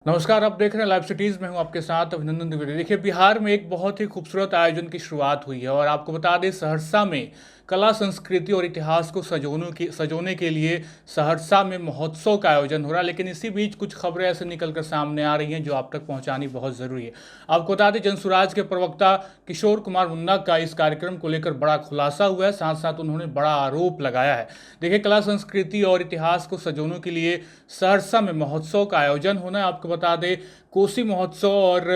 नमस्कार, आप देख रहे हैं लाइव सिटीज़ में हूं आपके साथ अभिनंदन द्विवेदी। देखिए, बिहार में एक बहुत ही खूबसूरत आयोजन की शुरुआत हुई है और आपको बता दें, सहरसा में कला संस्कृति और इतिहास को सजोने के लिए सहरसा में महोत्सव का आयोजन हो रहा है। लेकिन इसी बीच कुछ खबरें ऐसे निकल कर सामने आ रही हैं जो आप तक पहुंचानी बहुत ज़रूरी है। आपको बता दें, जनसुराज के प्रवक्ता किशोर कुमार मुन्ना का इस कार्यक्रम को लेकर बड़ा खुलासा हुआ है, साथ साथ उन्होंने बड़ा आरोप लगाया है। देखिए, कला संस्कृति और इतिहास को सजोने के लिए सहरसा में महोत्सव का आयोजन होना है। आपको बता दें, कोसी महोत्सव और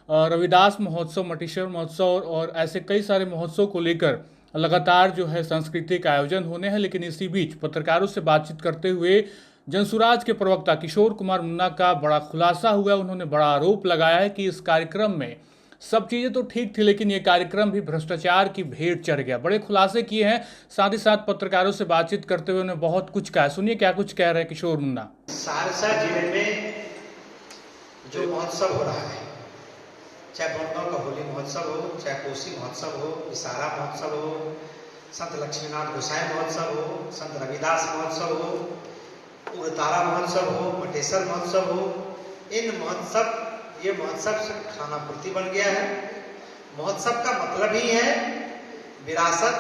रविदास महोत्सव, मटेश्वर महोत्सव और ऐसे कई सारे महोत्सव को लेकर लगातार जो है सांस्कृतिक आयोजन होने हैं। लेकिन इसी बीच पत्रकारों से बातचीत करते हुए जनसुराज के प्रवक्ता किशोर कुमार मुन्ना का बड़ा खुलासा हुआ है। उन्होंने बड़ा आरोप लगाया है कि इस कार्यक्रम में सब चीज़ें तो ठीक थी, लेकिन ये कार्यक्रम भी भ्रष्टाचार की भेंट चढ़ गया। बड़े खुलासे किए हैं, साथ ही साथ पत्रकारों से बातचीत करते हुए उन्होंने बहुत कुछ कहा। सुनिए क्या कुछ कह रहे हैं किशोर मुन्ना। सहरसा जिले में जो महोत्सव हो रहा है, चाहे बरनौर का होली महोत्सव हो, चाहे कोसी महोत्सव हो, विसारा महोत्सव हो, संत लक्ष्मीनाथ गोसाई महोत्सव हो, संत रविदास महोत्सव हो, उग्रतारा महोत्सव हो, मटेश्वर महोत्सव हो, ये महोत्सव सिर्फ खानापूर्ति बन गया है। महोत्सव का मतलब ही है विरासत,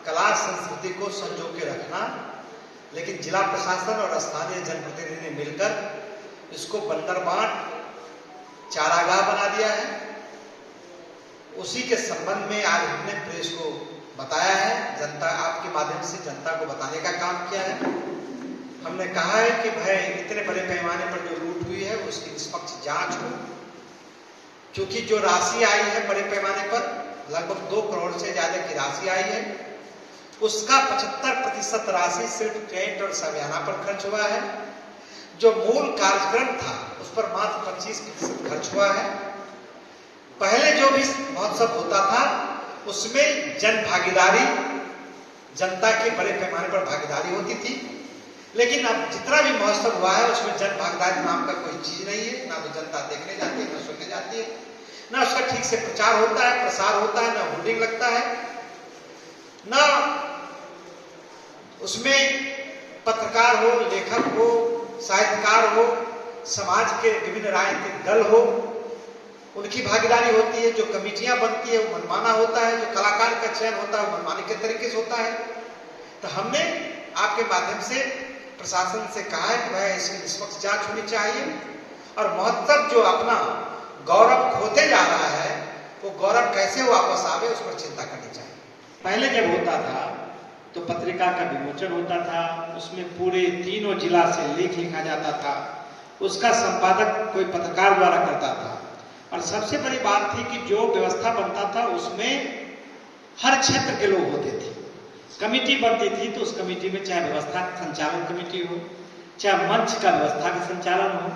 कला संस्कृति को संजो के रखना। लेकिन जिला प्रशासन और स्थानीय जनप्रतिनिधि ने मिलकर इसको बंदरबांट चारागाह बना दिया है। उसी के संबंध में आज हमने प्रेस को बताया है, जनता आपके माध्यम से जनता को बताने का काम किया है। हमने कहा है कि भाई इतने बड़े पैमाने पर जो लूट हुई है उसकी निष्पक्ष जांच हो, क्योंकि जो राशि आई है बड़े पैमाने पर लगभग 2 करोड़ से ज्यादा की राशि आई है, उसका 75% राशि सिर्फ टेंट और समियाना पर खर्च हुआ है। जो मूल कार्यक्रम था उस पर मात्र 25% खर्च हुआ है। पहले जो भी महोत्सव होता था उसमें जन भागीदारी, जनता के बड़े पैमाने पर भागीदारी होती थी। लेकिन अब जितना भी महोत्सव हुआ है उसमें जन भागीदारी नाम का कोई चीज नहीं है। ना तो जनता देखने जाती है, ना सुनने जाती है, ना उसका ठीक से प्रचार होता है, प्रसार होता है, ना होर्डिंग लगता है, ना उसमें पत्रकार हो, लेखक हो, साहित्यकार हो, समाज के विभिन्न राजनीतिक दल हो, उनकी भागीदारी होती है। जो कमेटियां बनती है वो मनमाना होता है, जो कलाकार का चयन होता है वो मनमाने के तरीके से होता है। तो हमने आपके माध्यम से प्रशासन से कहा है कि भाई इसकी निष्पक्ष जांच होनी चाहिए और महोत्सव जो अपना गौरव खोते जा रहा है वो गौरव कैसे वापस आवे उस पर चिंता करनी चाहिए। पहले जब होता था तो पत्रिका का विमोचन होता था, उसमें पूरे तीनों जिला से लेख लिखा जाता था, उसका संपादक कोई पत्रकार द्वारा करता था। और सबसे बड़ी बात थी कि जो व्यवस्था बनता था उसमें हर क्षेत्र के लोग होते थे। कमेटी बनती थी तो उस कमेटी में चाहे व्यवस्था संचालन कमेटी हो, चाहे मंच का व्यवस्था का संचालन हो,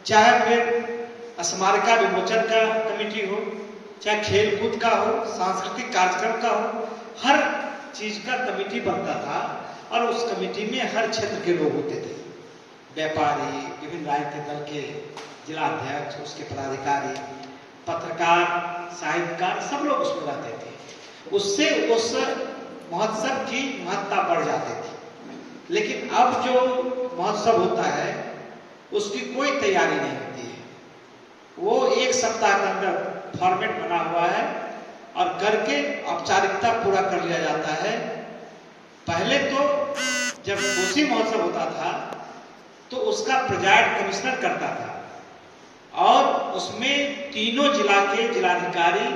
चाहे फिर स्मारका विमोचन का कमेटी हो, चाहे खेलकूद का हो, सांस्कृतिक कार्यक्रम का हो, हर चीज का कमेटी बनता था। और उस कमेटी में हर क्षेत्र के लोग होते थे, व्यापारी, विभिन्न राजनीतिक दल के जिलाध्यक्ष, उसके पदाधिकारी, पत्रकार, साहित्यकार, सब लोग उसमें रहते थे। उससे उस महोत्सव की महत्ता बढ़ जाती थी। लेकिन अब जो महोत्सव होता है उसकी कोई तैयारी नहीं होती है। वो 1 सप्ताह के अंदर फॉर्मेट बना हुआ है और करके औपचारिकता पूरा कर लिया जाता है। पहले तो जब कोसी महोत्सव होता था तो उसका प्रिजाइड कमिश्नर करता था और उसमें तीनों जिला के जिलाधिकारी,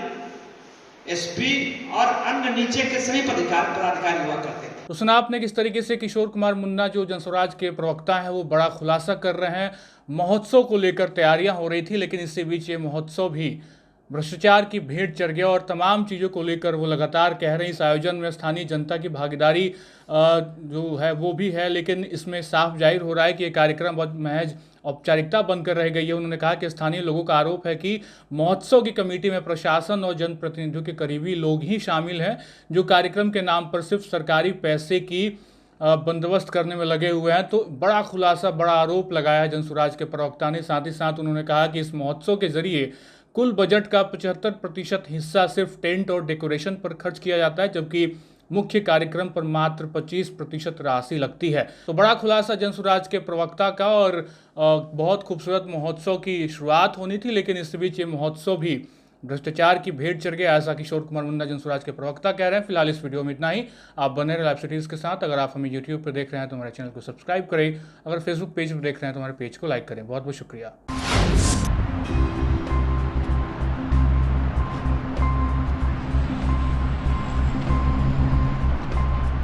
एसपी और अन्य नीचे के सभी पदाधिकारी हुआ करते थे। तो सुना आपने किस तरीके से किशोर कुमार मुन्ना जो जनसुराज के प्रवक्ता हैं वो बड़ा खुलासा कर रहे हैं। महोत्सव को लेकर तैयारियां हो रही थी, लेकिन इसी बीच ये महोत्सव भी भ्रष्टाचार की भेंट चढ़ गया और तमाम चीज़ों को लेकर वो लगातार कह रहे हैं। इस आयोजन में स्थानीय जनता की भागीदारी जो है वो भी है, लेकिन इसमें साफ जाहिर हो रहा है कि ये कार्यक्रम महज औपचारिकता बनकर रह गई है। उन्होंने कहा कि स्थानीय लोगों का आरोप है कि महोत्सव की कमेटी में प्रशासन और जनप्रतिनिधियों के करीबी लोग ही शामिल हैं, जो कार्यक्रम के नाम पर सिर्फ सरकारी पैसे की बंदोबस्त करने में लगे हुए हैं। तो बड़ा खुलासा, बड़ा आरोप लगाया है जनसुराज के प्रवक्ता ने। साथ ही साथ उन्होंने कहा कि इस महोत्सव के जरिए कुल बजट का 75% हिस्सा सिर्फ टेंट और डेकोरेशन पर खर्च किया जाता है, जबकि मुख्य कार्यक्रम पर मात्र 25% राशि लगती है। तो बड़ा खुलासा जनसुराज के प्रवक्ता का, और बहुत खूबसूरत महोत्सव की शुरुआत होनी थी, लेकिन इस बीच ये महोत्सव भी भ्रष्टाचार की भेंट चढ़ गया, ऐसा किशोर कुमार मुंडा जनसुराज के प्रवक्ता कह रहे हैं। फिलहाल इस वीडियो में इतना ही। आप बने रहे लाइव सिटीज के साथ। अगर आप हमें यूट्यूब पर देख रहे हैं तो हमारे चैनल को सब्सक्राइब करें, अगर फेसबुक पेज पर देख रहे हैं तो हमारे पेज को लाइक करें। बहुत बहुत शुक्रिया।